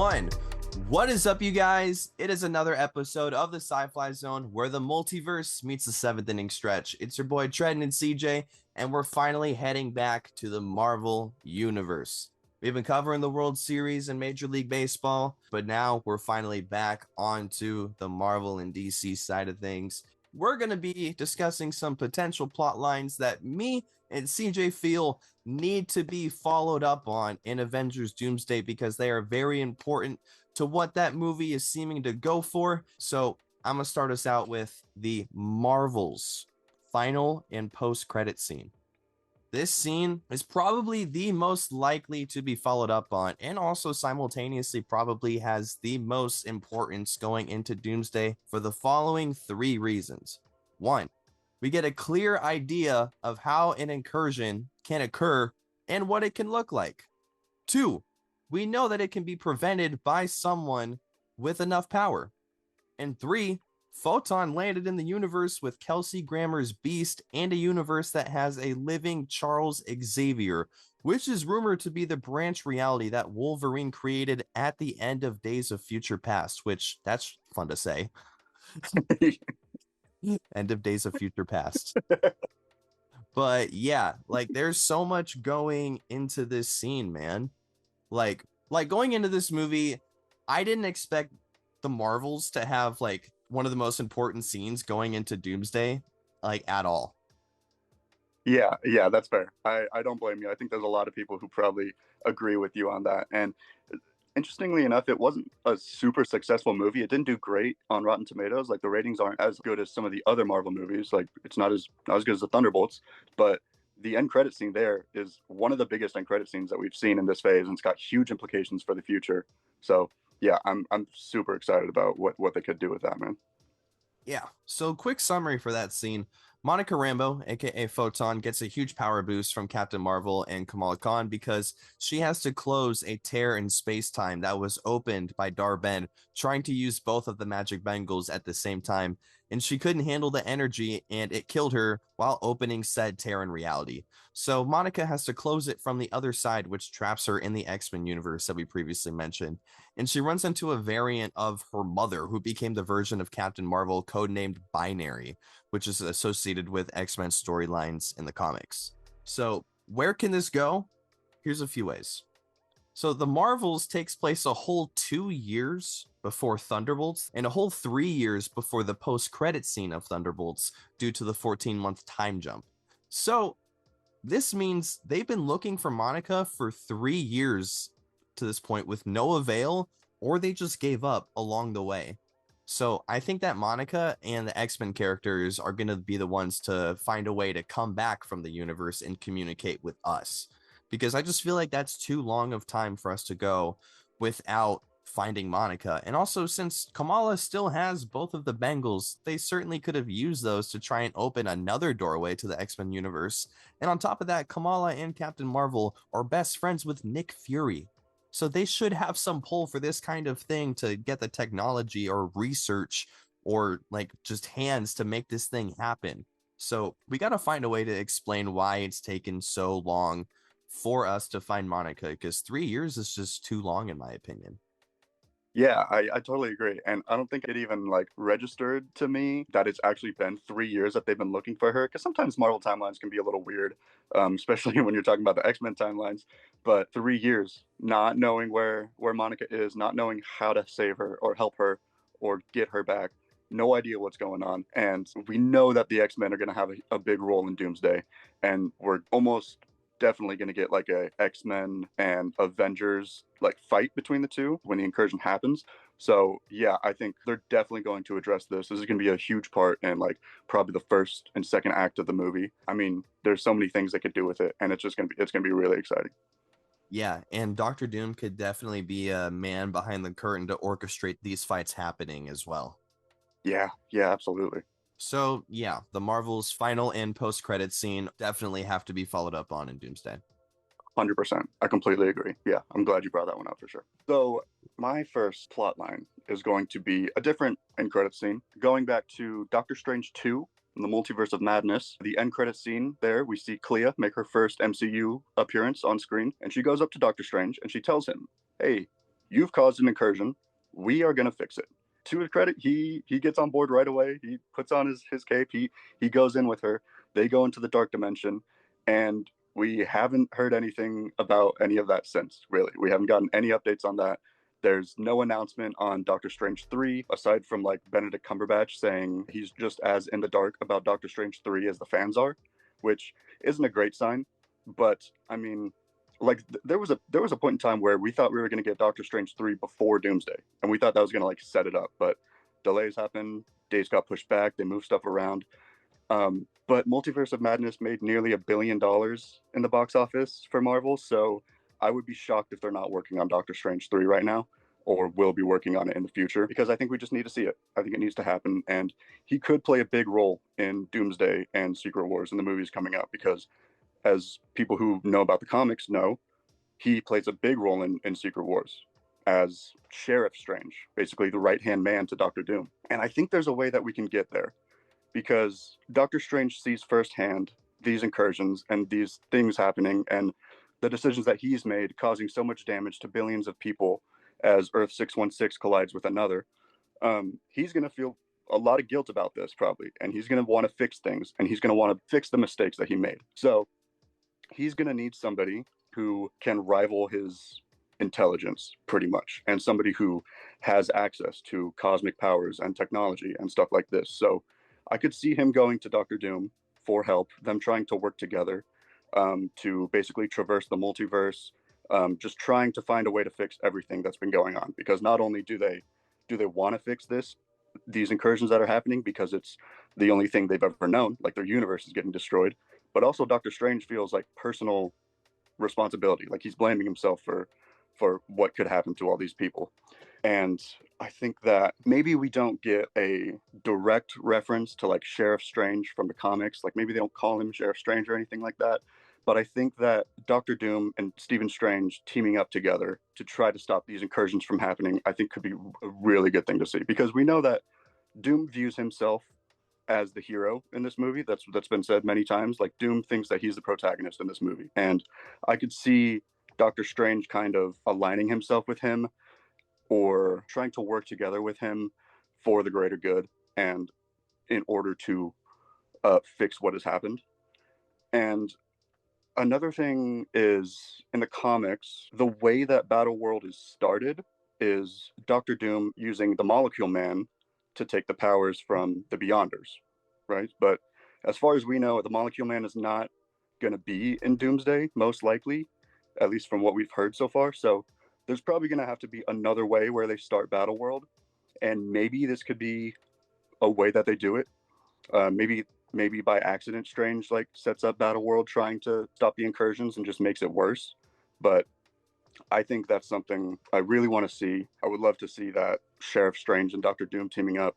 1. What is up, you guys? It is another episode of the Sci-Fly Zone where the multiverse meets the 7th inning stretch. It's your boy Trenton and CJ, and we're finally heading back to the Marvel Universe. We've been covering the World Series and Major League Baseball, but now we're finally back onto the Marvel and DC side of things. We're going to be discussing some potential plot lines that me and CJ feel need to be followed up on in Avengers Doomsday because they are very important to what that movie is seeming to go for. So I'm going to start us out with the Marvel's final and post-credit scene. This scene is probably the most likely to be followed up on, and also simultaneously probably has the most importance going into Doomsday for the following 3 reasons. 1, we get a clear idea of how an incursion can occur and what it can look like. 2, we know that it can be prevented by someone with enough power. And 3, Photon landed in the universe with Kelsey Grammer's Beast and a universe that has a living Charles Xavier, which is rumored to be the branch reality that Wolverine created at the end of Days of Future Past, which that's fun to say. End of Days of Future Past. But yeah, like there's so much going into this scene, man. Like going into this movie, I didn't expect the Marvels to have like one of the most important scenes going into Doomsday, like at all. Yeah, that's fair. I don't blame you. I think there's a lot of people who probably agree with you on that. And interestingly enough, it wasn't a super successful movie. It didn't do great on Rotten Tomatoes. Like the ratings aren't as good as some of the other Marvel movies. Like it's not as good as the Thunderbolts, but the end credit scene there is one of the biggest end credit scenes that we've seen in this phase, and it's got huge implications for the future. So yeah, I'm super excited about what they could do with that, man. Yeah. So quick summary for that scene. Monica Rambeau, aka Photon, gets a huge power boost from Captain Marvel and Kamala Khan because she has to close a tear in space-time that was opened by Dar-Ben trying to use both of the magic bangles at the same time, and she couldn't handle the energy and it killed her while opening said tear in reality. So Monica has to close it from the other side, which traps her in the X-Men universe that we previously mentioned, and she runs into a variant of her mother who became the version of Captain Marvel codenamed Binary, which is associated with X-Men storylines in the comics. So where can this go? Here's a few ways. So the Marvels takes place a whole 2 years before Thunderbolts and a whole 3 years before the post-credit scene of Thunderbolts due to the 14-month time jump. So this means they've been looking for Monica for 3 years to this point with no avail, or they just gave up along the way. So I think that Monica and the X-Men characters are going to be the ones to find a way to come back from the universe and communicate with us. Because I just feel like that's too long of time for us to go without finding Monica. And also, since Kamala still has both of the bangles, they certainly could have used those to try and open another doorway to the X-Men universe. And on top of that, Kamala and Captain Marvel are best friends with Nick Fury. So they should have some pull for this kind of thing to get the technology or research or like just hands to make this thing happen. So we got to find a way to explain why it's taken so long for us to find Monica, because 3 years is just too long in my opinion. Yeah, I totally agree. And I don't think it even like registered to me that it's actually been 3 years that they've been looking for her. Because sometimes Marvel timelines can be a little weird, especially when you're talking about the X-Men timelines. But 3 years not knowing where Monica is, not knowing how to save her or help her or get her back, no idea what's going on. And we know that the X-Men are going to have a big role in Doomsday. And we're almost definitely going to get like a X-Men and Avengers like fight between the two when the incursion happens. So yeah, I think they're definitely going to address this. This is going to be a huge part in like probably the first and second act of the movie. I mean, there's so many things they could do with it, and it's going to be really exciting. Yeah, and Doctor Doom could definitely be a man behind the curtain to orchestrate these fights happening as well. Yeah, absolutely. So yeah, the Marvel's final and post-credit scene definitely have to be followed up on in Doomsday. 100%. I completely agree. Yeah, I'm glad you brought that one up for sure. So my first plot line is going to be a different end credit scene. Going back to Doctor Strange 2, in the Multiverse of Madness, the end credit scene there, we see Clea make her first MCU appearance on screen, and she goes up to Doctor Strange and she tells him, hey, you've caused an incursion. We are going to fix it. To his credit, he gets on board right away. He puts on his cape. He goes in with her. They go into the dark dimension, and we haven't heard anything about any of that since. Really, we haven't gotten any updates on that. There's no announcement on Doctor Strange 3 aside from like Benedict Cumberbatch saying he's just as in the dark about Doctor Strange 3 as the fans are, which isn't a great sign. But I mean, like there was a point in time where we thought we were going to get Doctor Strange 3 before Doomsday, and we thought that was going to like set it up, but delays happened, days got pushed back, they moved stuff around. But Multiverse of Madness made nearly $1 billion in the box office for Marvel, so I would be shocked if they're not working on Doctor Strange 3 right now, or will be working on it in the future, because I think we just need to see it. I think it needs to happen, and he could play a big role in Doomsday and Secret Wars in the movies coming up, because as people who know about the comics know, he plays a big role in Secret Wars as Sheriff Strange, basically the right-hand man to Doctor Doom. And I think there's a way that we can get there, because Doctor Strange sees firsthand these incursions and these things happening and the decisions that he's made causing so much damage to billions of people as Earth 616 collides with another. He's going to feel a lot of guilt about this probably, and he's going to want to fix things, and he's going to want to fix the mistakes that he made. So he's going to need somebody who can rival his intelligence pretty much, and somebody who has access to cosmic powers and technology and stuff like this. So I could see him going to Doctor Doom for help, them trying to work together to basically traverse the multiverse, just trying to find a way to fix everything that's been going on. Because not only do they want to fix these incursions that are happening because it's the only thing they've ever known, like their universe is getting destroyed, but also Doctor Strange feels like personal responsibility, like he's blaming himself for what could happen to all these people. And I think that maybe we don't get a direct reference to like Sheriff Strange from the comics. Like maybe they don't call him Sheriff Strange or anything like that. But I think that Doctor Doom and Stephen Strange teaming up together to try to stop these incursions from happening, I think could be a really good thing to see, because we know that Doom views himself as the hero in this movie. That's been said many times. Like Doom thinks that he's the protagonist in this movie. And I could see Doctor Strange kind of aligning himself with him or trying to work together with him for the greater good and in order to fix what has happened. And another thing is, in the comics, the way that Battle World is started is Doctor Doom using the Molecule Man to take the powers from the Beyonders, right? But as far as we know, the Molecule Man is not going to be in Doomsday, most likely, at least from what we've heard so far. So there's probably going to have to be another way where they start Battle World, and maybe this could be a way that they do it. Maybe by accident, Strange like sets up Battle World trying to stop the incursions and just makes it worse. But I think that's something I really want to see. I would love to see that Sheriff Strange and Doctor Doom teaming up.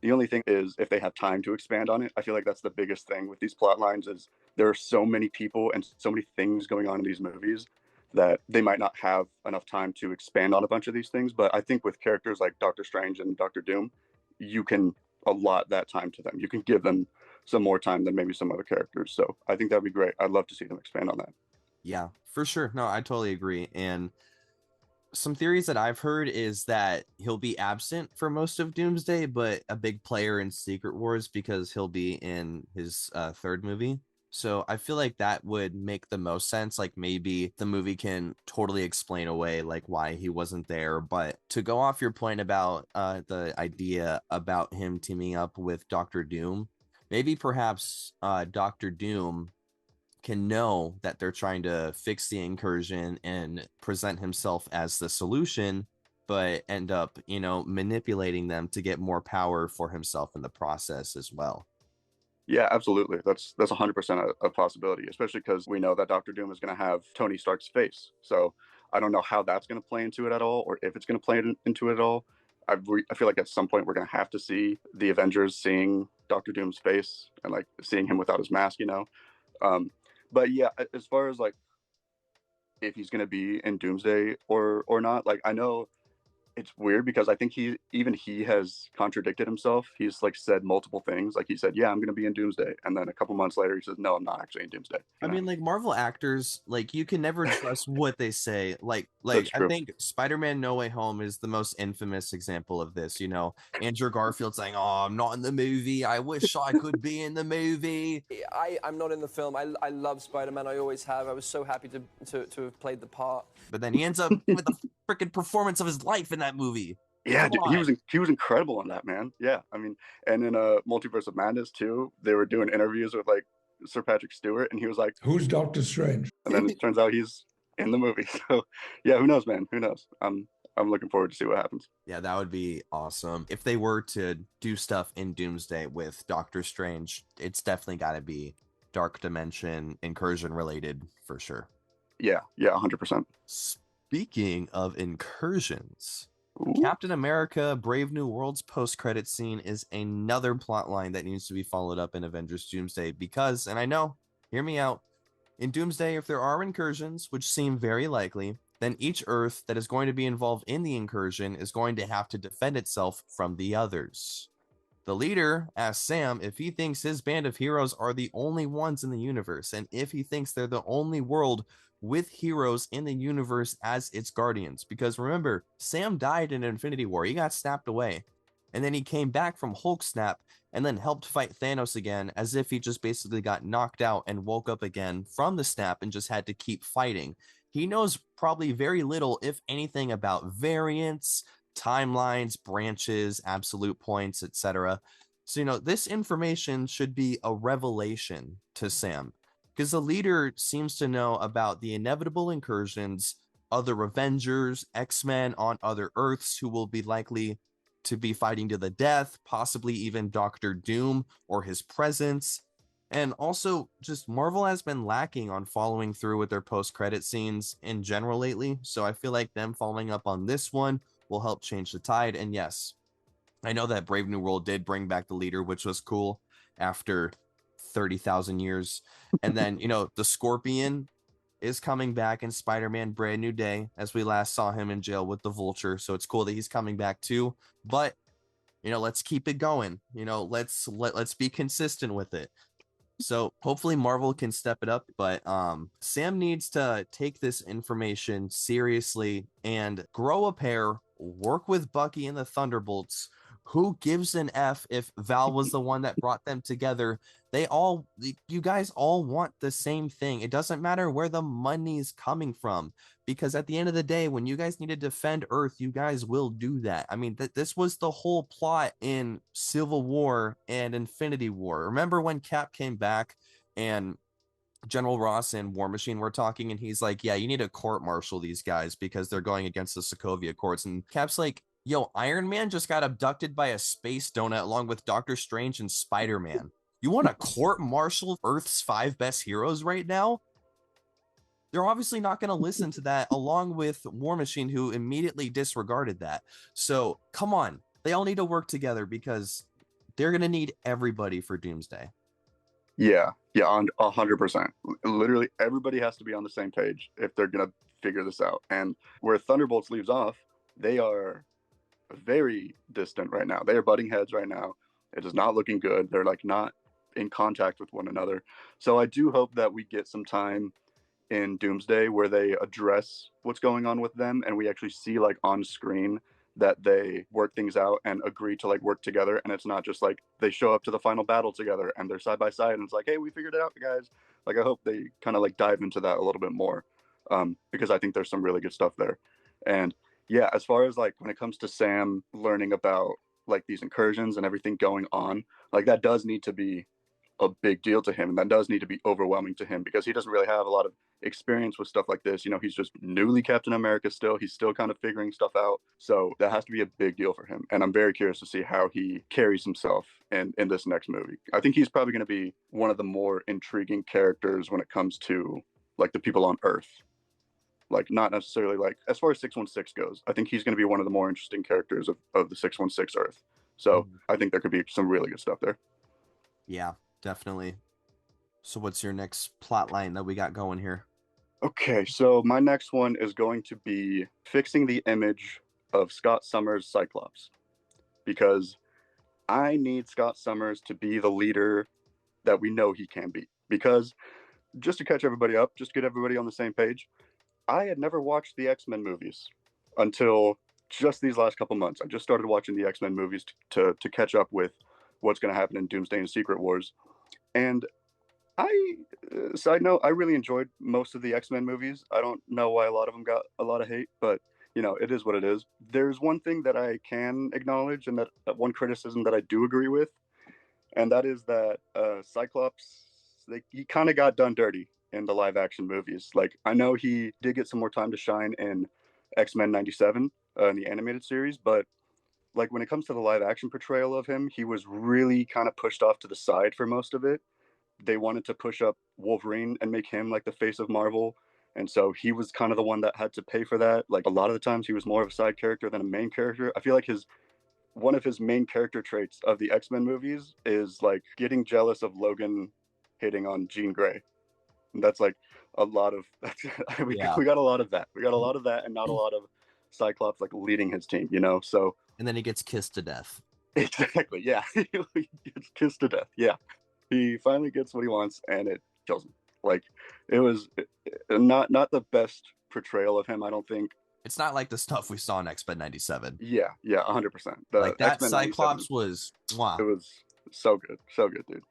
The only thing is, if they have time to expand on it, I feel like that's the biggest thing with these plot lines is there are so many people and so many things going on in these movies that they might not have enough time to expand on a bunch of these things. But I think with characters like Doctor Strange and Doctor Doom, you can allot that time to them. You can give them some more time than maybe some other characters. So I think that'd be great. I'd love to see them expand on that. Yeah, for sure. No, I totally agree. And some theories that I've heard is that he'll be absent for most of Doomsday, but a big player in Secret Wars because he'll be in his third movie. So I feel like that would make the most sense. Like maybe the movie can totally explain away like why he wasn't there. But to go off your point about the idea about him teaming up with Doctor Doom, maybe perhaps Doctor Doom can know that they're trying to fix the incursion and present himself as the solution, but end up, manipulating them to get more power for himself in the process as well. Yeah, absolutely. That's 100% a possibility, especially because we know that Doctor Doom is going to have Tony Stark's face. So I don't know how that's going to play into it at all, or if it's going to play into it at all. I feel like at some point we're going to have to see the Avengers seeing Doctor Doom's face and like seeing him without his mask. But yeah, as far as like if he's going to be in Doomsday or not, like I know it's weird because I think he has contradicted himself. He's like said multiple things. Like he said, "Yeah, I'm going to be in Doomsday," and then a couple months later, he says, "No, I'm not actually in Doomsday." I You know, mean, like Marvel actors, like you can never trust what they say. Like that's I true. think Spider-Man No Way Home is the most infamous example of this. You know, Andrew Garfield saying, "Oh, I'm not in the movie. I wish I could be in the movie." I'm not in the film. I love Spider-Man. I always have. I was so happy to have played the part. But then he ends up with the freaking performance of his life in that movie. Yeah, Come dude, on. he was incredible in that, man. Yeah, I mean, and in Multiverse of Madness too, they were doing interviews with like Sir Patrick Stewart, and he was like, Who's Doctor Strange? and then it turns out he's in the movie. So yeah, who knows, man? Who knows? I'm looking forward to see what happens. Yeah, that would be awesome. If they were to do stuff in Doomsday with Doctor Strange, it's definitely got to be Dark Dimension incursion related for sure. Yeah, 100%. Speaking of incursions, Ooh. Captain America Brave New World's post-credit scene is another plot line that needs to be followed up in Avengers Doomsday because, and I know, hear me out, in Doomsday, if there are incursions, which seem very likely, then each Earth that is going to be involved in the incursion is going to have to defend itself from the others. The leader asks Sam if he thinks his band of heroes are the only ones in the universe, and if he thinks they're the only world with heroes in the universe as its guardians. Because remember, Sam died in Infinity War. He got snapped away. And then he came back from Hulk snap and then helped fight Thanos again as if he just basically got knocked out and woke up again from the snap and just had to keep fighting. He knows probably very little, if anything, about variants, timelines, branches, absolute points, etc. So, you know, this information should be a revelation to Sam because the leader seems to know about the inevitable incursions, other Avengers, X-Men on other Earths who will be likely to be fighting to the death, possibly even Doctor Doom or his presence. And also, just Marvel has been lacking on following through with their post-credit scenes in general lately. So I feel like them following up on this one will help change the tide. And yes, I know that Brave New World did bring back the leader, which was cool after 30,000 years. And then, you know, the Scorpion is coming back in Spider-Man Brand New Day, as we last saw him in jail with the Vulture. So it's cool that he's coming back too. But, you know, let's keep it going. You know, let's be consistent with it. So hopefully Marvel can step it up, but Sam needs to take this information seriously and grow a pair, work with Bucky and the Thunderbolts. Who gives an F if Val was the one that brought them together? You guys all want the same thing. It doesn't matter where the money's coming from, because at the end of the day, when you guys need to defend Earth, you guys will do that. I mean, this was the whole plot in Civil War and Infinity War. Remember when Cap came back and General Ross and War Machine were talking, and he's like, yeah, you need to court-martial these guys because they're going against the Sokovia courts. And Cap's like, yo, Iron Man just got abducted by a space donut along with Doctor Strange and Spider-Man. You want to court-martial Earth's 5 best heroes right now? They're obviously not going to listen to that, along with War Machine, who immediately disregarded that. So, come on. They all need to work together because they're going to need everybody for Doomsday. Yeah, 100%. Literally, everybody has to be on the same page if they're going to figure this out. And where Thunderbolts leaves off, they are very distant right now. They are butting heads right now. It is not looking good. They're like not in contact with one another. So I do hope that we get some time in Doomsday where they address what's going on with them, and we actually see like on screen that they work things out and agree to like work together, and it's not just like they show up to the final battle together and they're side by side and it's like, hey, we figured it out, guys. Like, I hope they kind of like dive into that a little bit more, because I think there's some really good stuff there. And yeah, as far as like when it comes to Sam learning about like these incursions and everything going on, like that does need to be a big deal to him, and that does need to be overwhelming to him because he doesn't really have a lot of experience with stuff like this. You know, he's just newly Captain America still. He's still kind of figuring stuff out. So that has to be a big deal for him. And I'm very curious to see how he carries himself in this next movie. I think he's probably going to be one of the more intriguing characters when it comes to like the people on Earth. Like, not necessarily like as far as 616 goes. I think he's going to be one of the more interesting characters of the 616 Earth. So I think there could be some really good stuff there. Yeah, definitely. So what's your next plot line that we got going here? Okay, so my next one is going to be fixing the image of Scott Summers' Cyclops, because I need Scott Summers to be the leader that we know he can be. Because just to catch everybody up, just get everybody on the same page, I had never watched the X-Men movies until just these last couple months. I just started watching the X-Men movies to catch up with what's going to happen in Doomsday and Secret Wars. And side note, I really enjoyed most of the X-Men movies. I don't know why a lot of them got a lot of hate, but it is what it is. There's one thing that I can acknowledge, and that one criticism that I do agree with, and that is that Cyclops, he kind of got done dirty in the live action movies. Like, I know he did get some more time to shine in X-Men 97 in the animated series, but like when it comes to the live action portrayal of him, he was really kind of pushed off to the side for most of it. They wanted to push up Wolverine and make him like the face of Marvel. And so he was kind of the one that had to pay for that. Like, a lot of the times he was more of a side character than a main character. I feel like one of his main character traits of the X-Men movies is like getting jealous of Logan hitting on Jean Grey. And that's like a lot of we got a lot of that. We got a lot of that, and not a lot of Cyclops like leading his team, So And then he gets kissed to death. Exactly, yeah. He gets kissed to death. Yeah. He finally gets what he wants, and it kills him. Like, it was not the best portrayal of him, I don't think. It's not like the stuff we saw in X-Men 97. Yeah, 100%. Like, that X-Men Cyclops was, wow. It was so good, dude.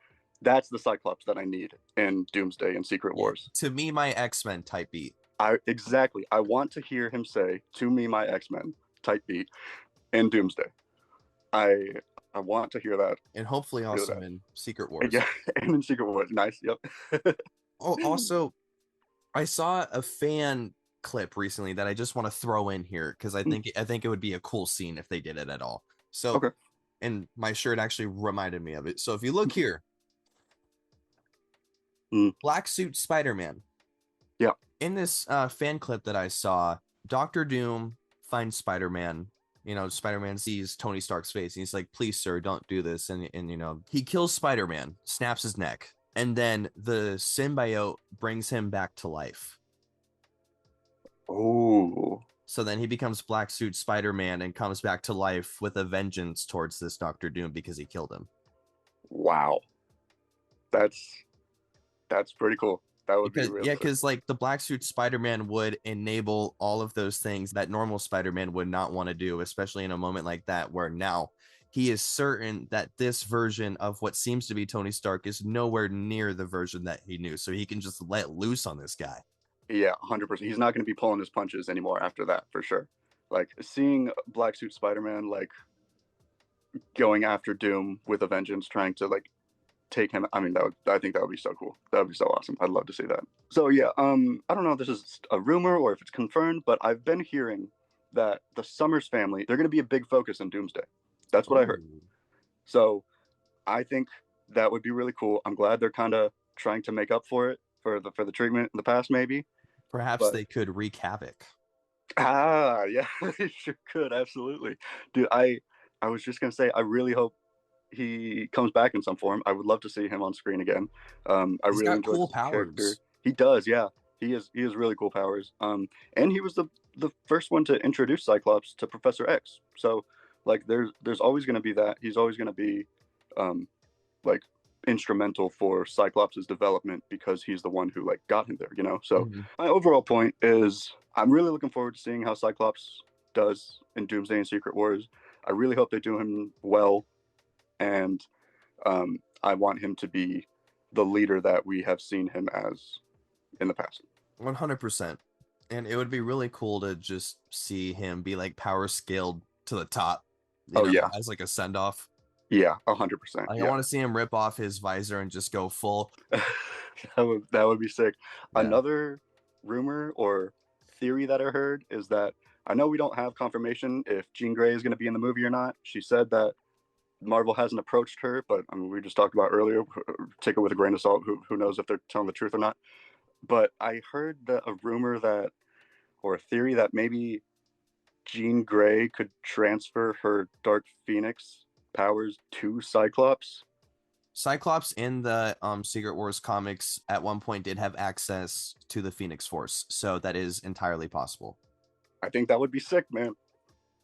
That's the Cyclops that I need in Doomsday and Secret Wars. To me, my X-Men type beat. Exactly. I want to hear him say, "To me, my X-Men" type beat in Doomsday. I want to hear that. And hopefully also in Secret Wars. Yeah, and in Secret Wars. Nice, yep. Oh, also, I saw a fan clip recently that I just want to throw in here because I think it would be a cool scene if they did it at all. So, okay. And my shirt actually reminded me of it. So if you look here, Black Suit Spider-Man. Yeah. In this fan clip that I saw, Dr. Doom finds Spider-Man. Spider-Man sees Tony Stark's face, and he's like, "Please, sir, don't do this." And he kills Spider-Man, snaps his neck, and then the symbiote brings him back to life. Oh. So then he becomes Black Suit Spider-Man and comes back to life with a vengeance towards this Dr. Doom because he killed him. Wow. That's pretty cool. That would be real. Yeah, because like the Black Suit Spider-Man would enable all of those things that normal Spider-Man would not want to do, especially in a moment like that, where now he is certain that this version of what seems to be Tony Stark is nowhere near the version that he knew. So he can just let loose on this guy. Yeah, 100%. He's not going to be pulling his punches anymore after that, for sure. Like, seeing Black Suit Spider-Man, like, going after Doom with a vengeance, trying to, like, take him. I mean, I think that would be so cool. That would be so awesome. I'd love to see that. So yeah, I don't know if this is a rumor or if it's confirmed, but I've been hearing that the Summers family, they're going to be a big focus in Doomsday. That's what I heard. So I think that would be really cool. I'm glad they're kind of trying to make up for it for the treatment in the past, maybe. Perhaps they could wreak havoc. Yeah, they sure could. Absolutely, dude. I was just gonna say, I really hope he comes back in some form. I would love to see him on screen again. I He's really got cool powers. Character. He does, yeah. He has really cool powers. And he was the first one to introduce Cyclops to Professor X. So like there's always going to be that. He's always going to be like instrumental for Cyclops' development because he's the one who like got him there, So my overall point is I'm really looking forward to seeing how Cyclops does in Doomsday and Secret Wars. I really hope they do him well. And I want him to be the leader that we have seen him as in the past. 100%. And it would be really cool to just see him be like power scaled to the top. Yeah. As like a send off. Yeah, 100%. I want to see him rip off his visor and just go full. that would be sick. Yeah. Another rumor or theory that I heard is that I know we don't have confirmation if Jean Grey is going to be in the movie or not. She said that Marvel hasn't approached her, but I mean, we just talked about earlier. Take it with a grain of salt. Who knows if they're telling the truth or not? But I heard a rumor or a theory that maybe Jean Grey could transfer her Dark Phoenix powers to Cyclops. Cyclops in the Secret Wars comics at one point did have access to the Phoenix Force, so that is entirely possible. I think that would be sick, man.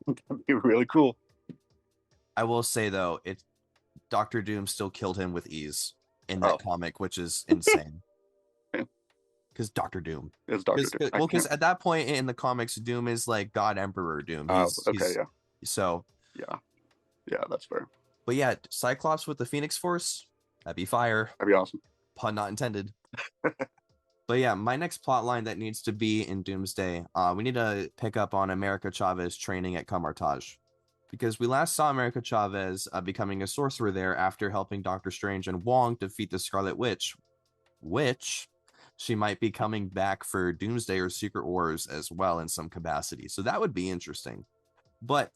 That'd be really cool. I will say though, it Doctor Doom still killed him with ease in that Oh, comic, which is insane. Because Doctor Doom. it's Doctor Doom. I Because can't. at that point in the comics, Doom is like God Emperor Doom. Oh, okay, He's yeah, so. yeah, yeah. That's fair. But yeah, Cyclops with the Phoenix Force, that'd be fire. That'd be awesome. Pun not intended. But yeah, my next plot line that needs to be in Doomsday, we need to pick up on America Chavez training at Camartage. Because we last saw America Chavez becoming a sorcerer there after helping Doctor Strange and Wong defeat the Scarlet Witch, which she might be coming back for Doomsday or Secret Wars as well in some capacity. So that would be interesting. But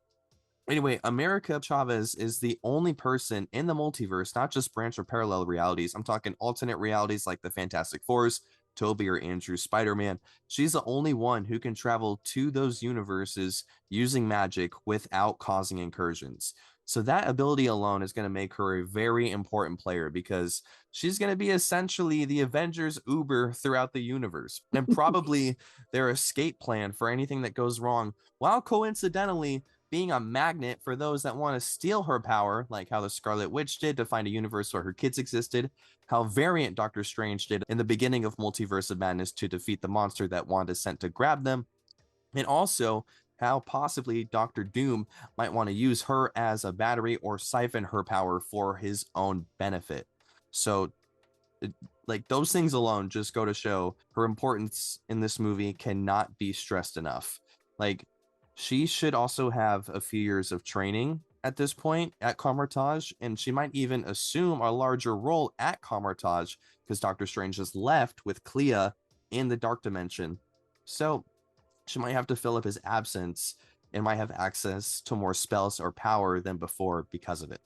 anyway, America Chavez is the only person in the multiverse, not just branch or parallel realities. I'm talking alternate realities like the Fantastic Fours, Toby or Andrew Spider-Man. She's the only one who can travel to those universes using magic without causing incursions. So that ability alone is going to make her a very important player because she's going to be essentially the Avengers Uber throughout the universe and probably their escape plan for anything that goes wrong, while coincidentally being a magnet for those that want to steal her power, like how the Scarlet Witch did to find a universe where her kids existed, how Variant Doctor Strange did in the beginning of Multiverse of Madness to defeat the monster that Wanda sent to grab them, and also how possibly Doctor Doom might want to use her as a battery or siphon her power for his own benefit. So, like, those things alone just go to show her importance in this movie cannot be stressed enough. Like, she should also have a few years of training at this point at Camartage, and she might even assume a larger role at Camartage because Doctor Strange is left with Clea in the Dark Dimension. So she might have to fill up his absence and might have access to more spells or power than before because of it.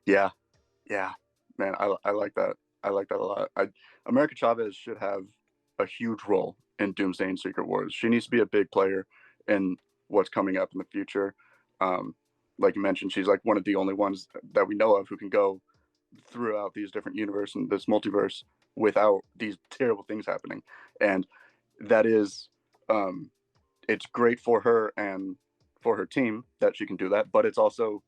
Yeah, yeah, man. I like that. I like that a lot. America Chavez should have a huge role in Doomsday and Secret Wars. She needs to be a big player in what's coming up in the future. Um, like you mentioned, she's like one of the only ones that we know of who can go throughout these different universes and this multiverse without these terrible things happening. And that is, it's great for her and for her team that she can do that. But it's also,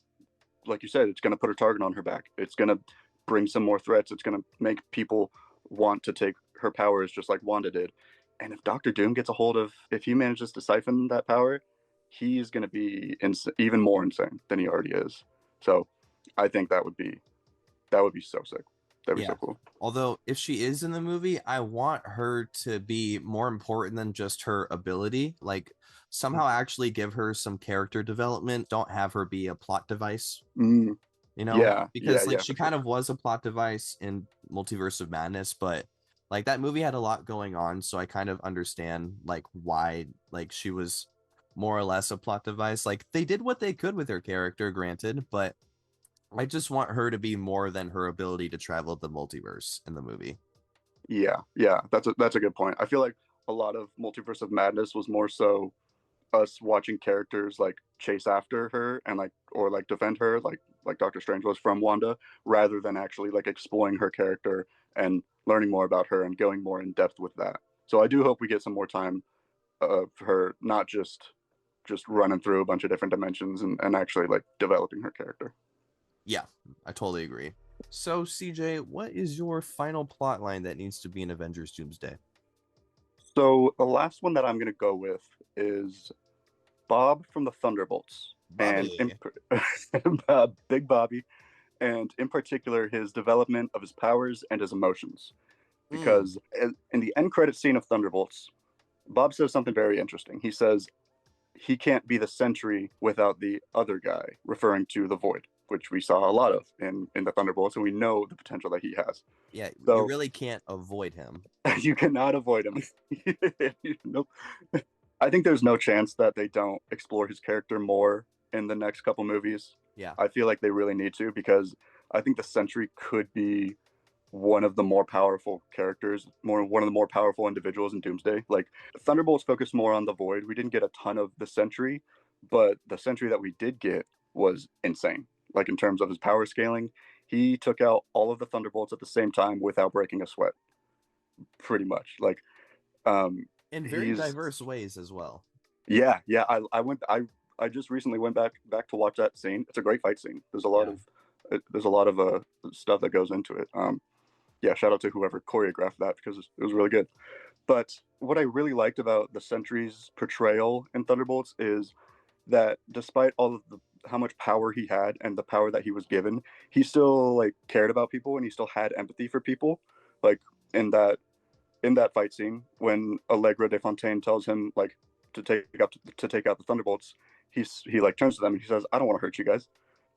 like you said, it's going to put a target on her back. It's going to bring some more threats. It's going to make people want to take her powers just like Wanda did. And if Doctor Doom gets a hold of, if he manages to siphon that power, he's going to be even more insane than he already is. So I think that would be so sick. That'd be so cool. Although if she is in the movie, I want her to be more important than just her ability. Like somehow actually give her some character development. Don't have her be a plot device. Mm, You know? yeah, Because like yeah, she kind of was a plot device in Multiverse of Madness, but like that movie had a lot going on, so I kind of understand like why like she was more or less a plot device. Like they did what they could with her character, granted, but I just want her to be more than her ability to travel the multiverse in the movie. Yeah, that's a good point. I feel like a lot of Multiverse of Madness was more so us watching characters like chase after her and like or like defend her like Doctor Strange was from Wanda, rather than actually like exploring her character and learning more about her and going more in depth with that. So I do hope we get some more time of her not just running through a bunch of different dimensions and actually like developing her character. Yeah, I totally agree. So, CJ, what is your final plot line that needs to be in Avengers Doomsday? So the last one that I'm going to go with is Bob from the Thunderbolts, and Bobby. Big Bobby, and in particular his development of his powers and his emotions. Because in the end credit scene of Thunderbolts, Bob says something very interesting. He says he can't be the Sentry without the other guy, referring to the Void, which we saw a lot of in the Thunderbolts, and we know the potential that he has. Yeah, So you really can't avoid him. you cannot avoid him. Nope. I think there's no chance that they don't explore his character more in the next couple movies. Yeah. I feel like they really need to, because I think the Sentry could be one of the more powerful characters, one of the more powerful individuals in Doomsday. Like Thunderbolts focused more on the Void. We didn't get a ton of the Sentry, but the Sentry that we did get was insane. Like in terms of his power scaling, he took out all of the Thunderbolts at the same time without breaking a sweat. Pretty much. Like In very diverse ways as well. Yeah. I just recently went back to watch that scene. It's a great fight scene. There's a lot of stuff that goes into it. Yeah, shout out to whoever choreographed that because it was really good. But what I really liked about the Sentry's portrayal in Thunderbolts is that despite all of how much power he had and the power that he was given, he still like cared about people and he still had empathy for people. Like in that fight scene when Allegra de Fontaine tells him like to take out the Thunderbolts, he like turns to them and he says, "I don't want to hurt you guys."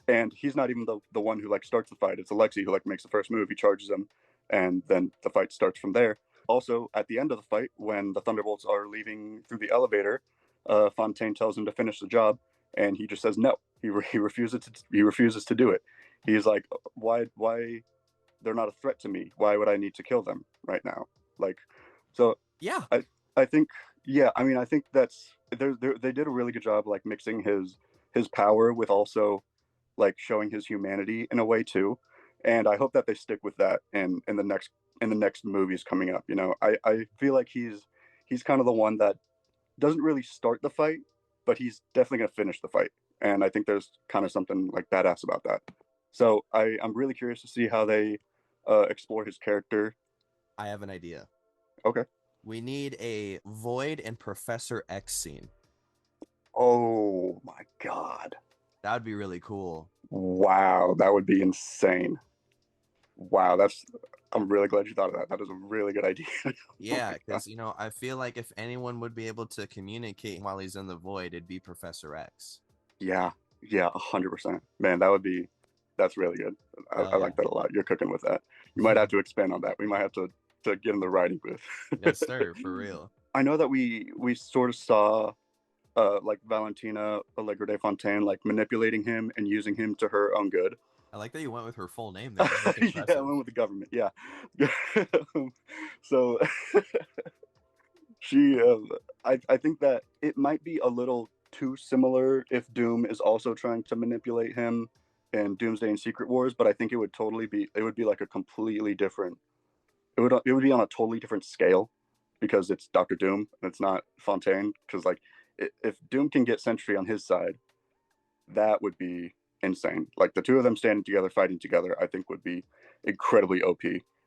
And he's not even the one who like starts the fight. It's Alexei who like makes the first move. He charges him, and then the fight starts from there. Also, at the end of the fight, when the Thunderbolts are leaving through the elevator, Fontaine tells him to finish the job, and he just says no. He refuses to do it. He's like, why they're not a threat to me. Why would I need to kill them right now? Like, so Yeah. I think yeah. I mean, I think that's they did a really good job like mixing his power with also like showing his humanity in a way too. And I hope that they stick with that in the next movies coming up. You know, I feel like he's kind of the one that doesn't really start the fight, but he's definitely gonna finish the fight. And I think there's kind of something like badass about that. So I'm really curious to see how they explore his character. I have an idea. Okay. We need a Void and Professor X scene. Oh my god. That would be really cool. Wow, that would be insane. Wow, I'm really glad you thought of that. That is a really good idea. Yeah, because I feel like if anyone would be able to communicate while he's in the void, it'd be Professor X. Yeah, 100%. Man, that's really good. I like that a lot. You're cooking with that. You might have to expand on that. We might have to get in the writing booth. Yes, sir, for real. I know that we sort of saw like Valentina Allegra de Fontaine like manipulating him and using him to her own good. I like that you went with her full name there. Yeah, I went with the government. Yeah. So she, I think that it might be a little too similar if Doom is also trying to manipulate him in Doomsday and Secret Wars, but I think it would be like a completely different. It would be on a totally different scale because it's Doctor Doom and it's not Fontaine. Because like if Doom can get Sentry on his side, that would be insane. Like the two of them standing together, fighting together, I think would be incredibly OP.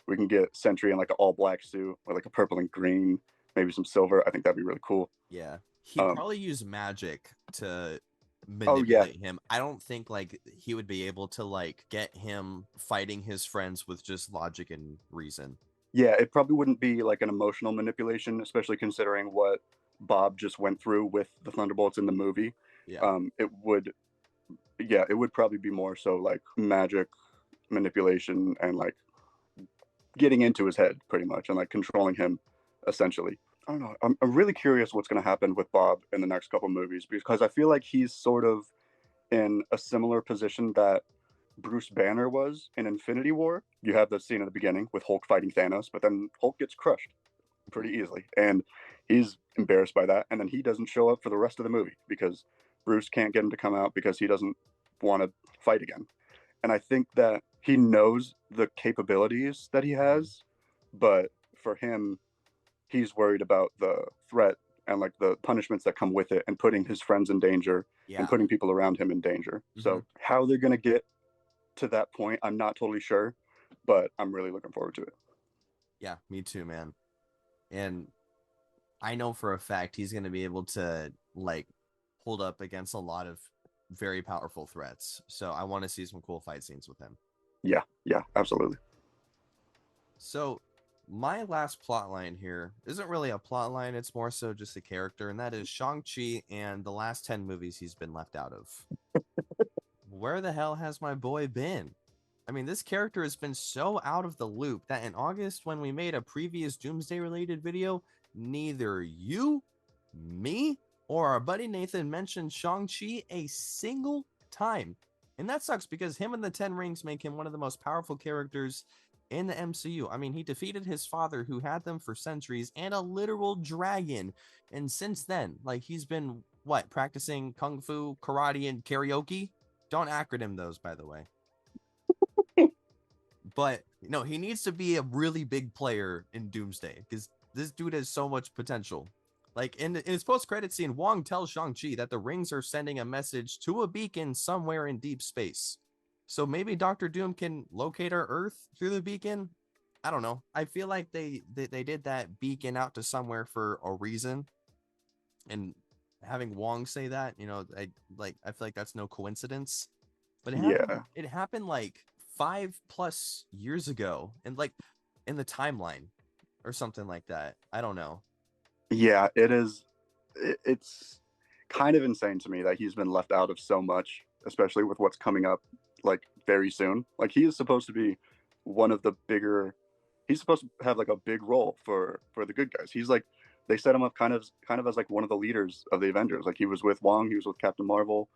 We can get Sentry in like an all black suit or like a purple and green, maybe some silver. I think that'd be really cool. Yeah. He'd probably use magic to Oh yeah. manipulate him. I don't think like he would be able to like get him fighting his friends with just logic and reason. Yeah, it probably wouldn't be like an emotional manipulation, especially considering what Bob just went through with the Thunderbolts in the movie. Yeah. It would probably be more so like magic manipulation and like getting into his head pretty much and like controlling him essentially. I don't know. I'm really curious what's going to happen with Bob in the next couple movies because I feel like he's sort of in a similar position that Bruce Banner was in Infinity War. You have the scene at the beginning with Hulk fighting Thanos, but then Hulk gets crushed pretty easily. And he's embarrassed by that. And then he doesn't show up for the rest of the movie because Bruce can't get him to come out because he doesn't want to fight again. And I think that he knows the capabilities that he has, but for him, he's worried about the threat and like the punishments that come with it and putting his friends in danger and putting people around him in danger. So how they're going to get to that point, I'm not totally sure, but I'm really looking forward to it. Yeah, me too, man. And I know for a fact he's going to be able to like hold up against a lot of very powerful threats. So I want to see some cool fight scenes with him. Yeah, absolutely. So my last plot line here isn't really a plot line. It's more so just a character, and that is Shang-Chi and the last 10 movies he's been left out of. Where the hell has my boy been? I mean, this character has been so out of the loop that in August, when we made a previous Doomsday related video, neither you, me, or our buddy Nathan mentioned Shang-Chi a single time. And that sucks because him and the 10 rings make him one of the most powerful characters in the MCU. I mean, he defeated his father who had them for centuries and a literal dragon. And since then, like he's been practicing kung fu, karate, and karaoke? Don't acronym those, by the way. But no, he needs to be a really big player in Doomsday because this dude has so much potential. Like in his post-credit scene, Wong tells Shang-Chi that the rings are sending a message to a beacon somewhere in deep space. So maybe Doctor Doom can locate our Earth through the beacon. I don't know. I feel like they did that beacon out to somewhere for a reason. And having Wong say that, I feel like that's no coincidence. But Yeah. it happened like 5+ years ago, and like in the timeline or something like that. I don't know. Yeah, it is. It's kind of insane to me that he's been left out of so much, especially with what's coming up like very soon. Like he is supposed to be one of the bigger. He's supposed to have like a big role for the good guys. He's like they set him up kind of as like one of the leaders of the Avengers. Like he was with Wong, he was with Captain Marvel,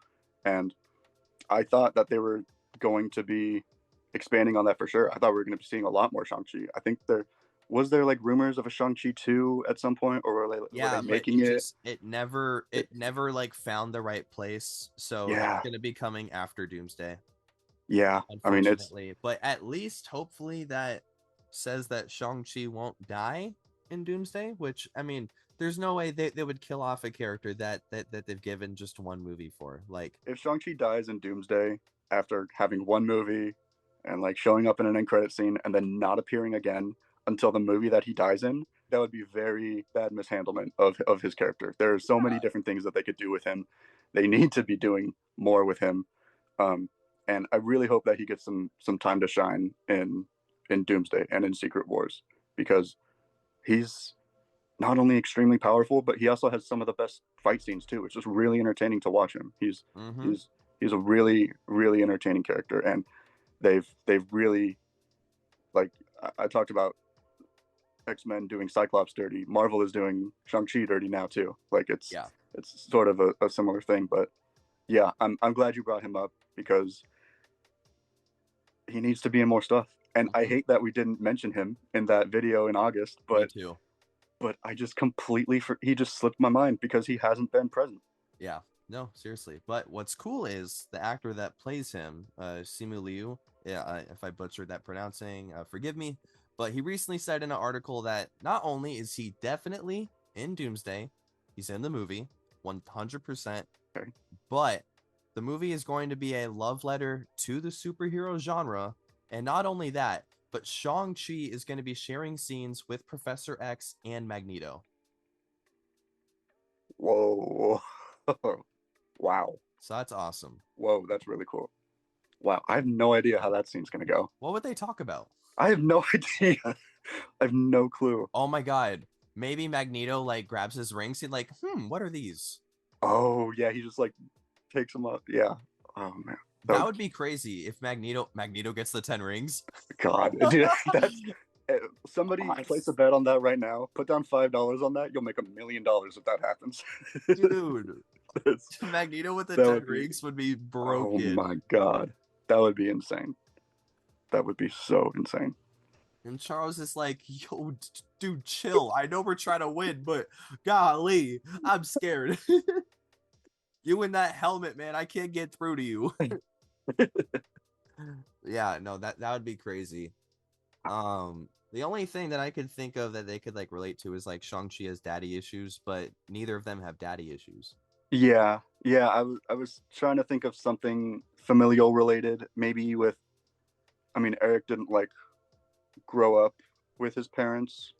and I thought that they were going to be expanding on that for sure. I thought we were going to be seeing a lot more Shang-Chi. I think there like rumors of a Shang-Chi 2 at some point, or were they Yeah, but making it? it never like found the right place. So it's Yeah, gonna be coming after Doomsday, yeah. I mean, it's unfortunately. But at least hopefully that says that Shang-Chi won't die in Doomsday, which I mean, there's no way they would kill off a character that they've given just one movie for. Like, if Shang-Chi dies in Doomsday after having one movie and like showing up in an end credit scene and then not appearing again until the movie that he dies in, that would be very bad mishandlement of his character. There are so many different things that they could do with him. They need to be doing more with him. Um, and I really hope that he gets some time to shine in Doomsday and in Secret Wars because he's not only extremely powerful, but he also has some of the best fight scenes too. It's just really entertaining to watch him. mm-hmm. He's he's a really entertaining character, and they've really like I talked about X-Men doing Cyclops dirty. Marvel is doing Shang-Chi dirty now too. Like Yeah. it's sort of a similar thing, but yeah, I'm glad you brought him up because he needs to be in more stuff. And I Mm-hmm. hate that we didn't mention him in that video in August, Me but too. I just completely he just slipped my mind because he hasn't been present. Yeah. No, seriously. But what's cool is the actor that plays him, Simu Liu. Yeah, if I butchered that pronouncing, forgive me. But he recently said in an article that not only is he definitely in Doomsday, he's in the movie, 100%, Okay. but the movie is going to be a love letter to the superhero genre. And not only that, but Shang-Chi is going to be sharing scenes with Professor X and Magneto. Whoa. Wow. So that's awesome. Whoa, that's really cool. Wow, I have no idea how that scene's gonna go. What would they talk about? I have no idea. I have no clue. Oh my god. Maybe Magneto like grabs his rings and like, what are these? Oh yeah, he just like takes them up. Yeah. Oh man. That would be crazy if Magneto gets the 10 rings. God. Dude, that's somebody place a bet on that right now. Put down $5 on that. You'll make $1 million if that happens. Dude. Magneto with the that 10 would be, rings would be oh broken. my god. That would be insane. That would be so insane. And Charles is like, yo, dude, chill. I know we're trying to win, but golly, I'm scared. You in that helmet, man. I can't get through to you. Yeah, no, that would be crazy. The only thing that I could think of that they could like relate to is like Shang-Chi has daddy issues, but neither of them have daddy issues. Yeah, yeah. I was trying to think of something familial related, maybe with. I mean, Eric didn't like grow up with his parents.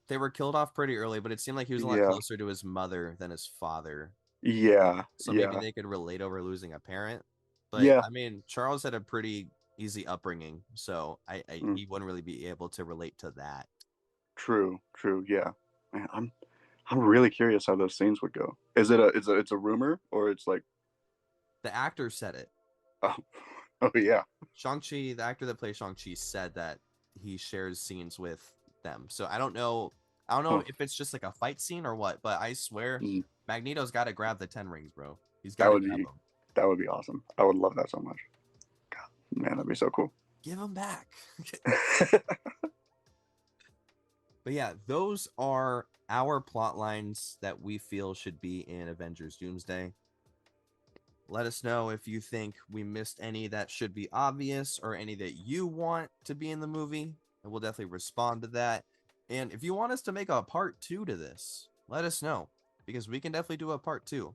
They were killed off pretty early, but it seemed like he was a lot Yeah, closer to his mother than his father. yeah, So maybe yeah, they could relate over losing a parent. But yeah. I mean, Charles had a pretty easy upbringing, so Mm, he wouldn't really be able to relate to that. true, true. Yeah, man, I'm really curious how those scenes would go. Is it it's a rumor or it's like The actor said it. oh oh yeah. Shang-Chi, the actor that plays Shang-Chi, said that he shares scenes with them. So I don't know. I don't know Huh. if it's just like a fight scene or what, but I swear Mm, Magneto's got to grab the 10 rings, bro. He's got that to would grab be them. that would be awesome. I would love that so much. God, man, that'd be so cool. Give them back. But yeah, those are our plot lines that we feel should be in Avengers Doomsday. Let us know if you think we missed any that should be obvious or any that you want to be in the movie, and we'll definitely respond to that. And if you want us to make a part 2 to this, let us know, because we can definitely do a part 2.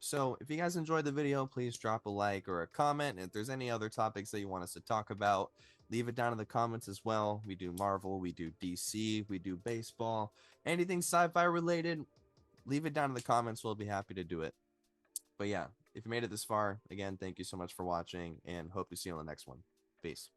So if you guys enjoyed the video, please drop a like or a comment. And if there's any other topics that you want us to talk about, leave it down in the comments as well. We do Marvel, we do DC, we do baseball, anything sci-fi related, leave it down in the comments. We'll be happy to do it. But yeah, if you made it this far, again, thank you so much for watching, and hope to see you on the next one. Peace.